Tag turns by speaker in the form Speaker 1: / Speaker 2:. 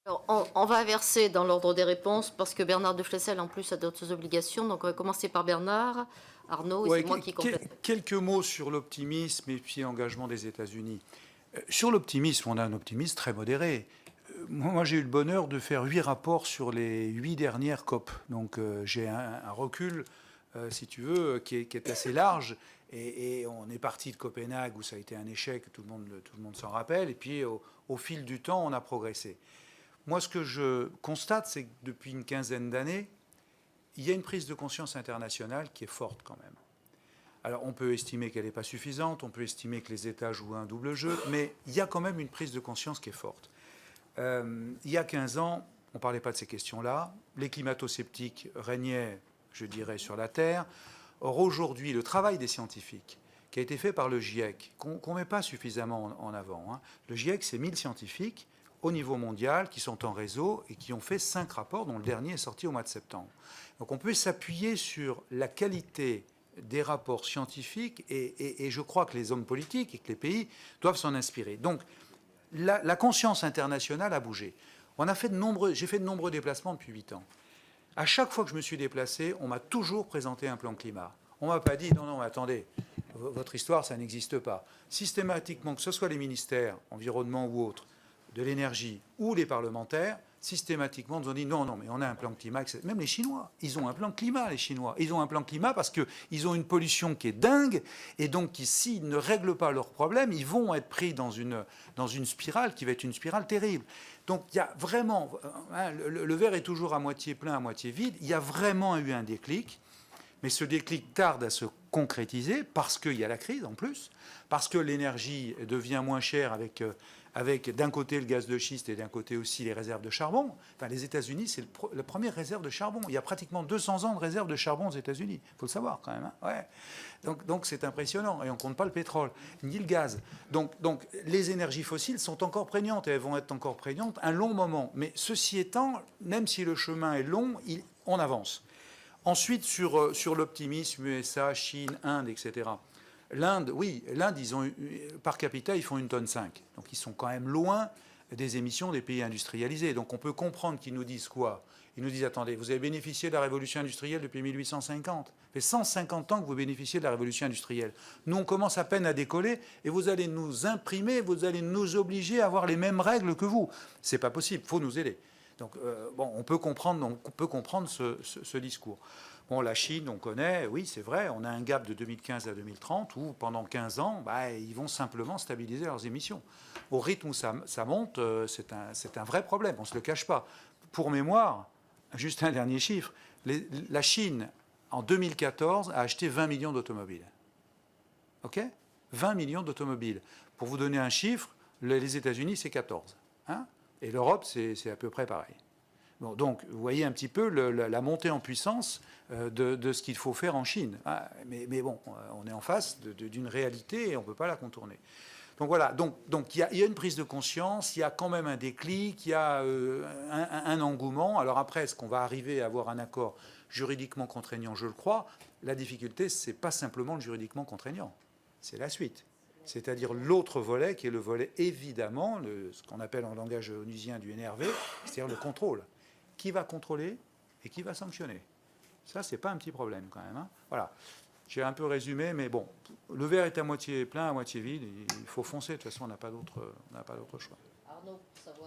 Speaker 1: Alors, on va inverser dans l'ordre des réponses parce que Bernard de Flessel, en plus, a d'autres obligations. Donc, on va commencer par Bernard, Arnaud, et
Speaker 2: Ouais,
Speaker 1: c'est moi qui complète.
Speaker 2: quelques mots sur l'optimisme et puis l'engagement des États-Unis. Sur l'optimisme, on a un optimisme très modéré. Moi, j'ai eu le bonheur de faire 8 rapports sur les 8 dernières COP. Donc, j'ai un recul, si tu veux, qui est assez large. Et on est parti de Copenhague, où ça a été un échec, tout le monde s'en rappelle. Et puis, au fil du temps, on a progressé. Moi, ce que je constate, c'est que depuis une quinzaine d'années, il y a une prise de conscience internationale qui est forte quand même. Alors, on peut estimer qu'elle n'est pas suffisante, on peut estimer que les États jouent un double jeu, mais il y a quand même une prise de conscience qui est forte. Il y a 15 ans, on ne parlait pas de ces questions-là. Les climato-sceptiques régnaient, je dirais, sur la Terre. Or, aujourd'hui, le travail des scientifiques, qui a été fait par le GIEC, qu'on ne met pas suffisamment en avant. Hein. Le GIEC, c'est 1000 scientifiques au niveau mondial qui sont en réseau et qui ont fait 5 rapports, dont le dernier est sorti au mois de septembre. Donc, on peut s'appuyer sur la qualité des rapports scientifiques et je crois que les hommes politiques et que les pays doivent s'en inspirer. Donc, la conscience internationale a bougé. J'ai fait de nombreux déplacements depuis 8 ans. À chaque fois que je me suis déplacé, on m'a toujours présenté un plan climat. On ne m'a pas dit, non, non, attendez, votre histoire, ça n'existe pas. Systématiquement, que ce soit les ministères, environnement ou autres, de l'énergie ou les parlementaires, systématiquement nous ont dit non, non, mais on a un plan climat. Même les Chinois, ils ont un plan climat, les Chinois. Ils ont un plan climat parce qu'ils ont une pollution qui est dingue et donc s'ils ne règlent pas leurs problèmes, ils vont être pris dans une spirale qui va être une spirale terrible. Donc il y a vraiment, hein, le verre est toujours à moitié plein, à moitié vide. Il y a vraiment eu un déclic. Mais ce déclic tarde à se concrétiser parce qu'il y a la crise en plus, parce que l'énergie devient moins chère avec d'un côté le gaz de schiste et d'un côté aussi les réserves de charbon. Enfin, les États-Unis, c'est la première réserve de charbon. Il y a pratiquement 200 ans de réserve de charbon aux États-Unis. Il faut le savoir quand même. Hein, ouais. Donc c'est impressionnant. Et on ne compte pas le pétrole, ni le gaz. Donc les énergies fossiles sont encore prégnantes et elles vont être encore prégnantes un long moment. Mais ceci étant, même si le chemin est long, on avance. Ensuite, sur l'optimisme, USA, Chine, Inde, etc. L'Inde, oui, l'Inde, par capita, ils font 1,5 tonne. Donc ils sont quand même loin des émissions des pays industrialisés. Donc on peut comprendre qu'ils nous disent quoi? Ils nous disent, attendez, vous avez bénéficié de la révolution industrielle depuis 1850. Ça fait 150 ans que vous bénéficiez de la révolution industrielle. Nous, on commence à peine à décoller et vous allez nous imprimer, vous allez nous obliger à avoir les mêmes règles que vous. C'est pas possible, il faut nous aider. Donc, bon, on peut comprendre ce discours. Bon, la Chine, on connaît, oui, c'est vrai, on a un gap de 2015 à 2030 où, pendant 15 ans, ils vont simplement stabiliser leurs émissions. Au rythme où ça monte, c'est un vrai problème, on ne se le cache pas. Pour mémoire, juste un dernier chiffre, la Chine, en 2014, a acheté 20 millions d'automobiles. OK? 20 millions d'automobiles. Pour vous donner un chiffre, les États-Unis, c'est 14. Hein? Et l'Europe, c'est à peu près pareil. Bon, donc, vous voyez un petit peu la montée en puissance de ce qu'il faut faire en Chine. Ah, mais bon, on est en face d'une réalité et on ne peut pas la contourner. Donc voilà, donc il y a une prise de conscience, il y a quand même un déclic, il y a un engouement. Alors après, est-ce qu'on va arriver à avoir un accord juridiquement contraignant? Je le crois. La difficulté, ce n'est pas simplement le juridiquement contraignant, c'est la suite. C'est-à-dire l'autre volet, qui est le volet évidemment, ce qu'on appelle en langage onusien du NRV, c'est-à-dire le contrôle. Qui va contrôler et qui va sanctionner? Ça, c'est pas un petit problème quand même. Hein. Voilà. J'ai un peu résumé, mais bon, le verre est à moitié plein, à moitié vide. Il faut foncer. De toute façon, on n'a pas d'autre choix. Arnaud, pour savoir.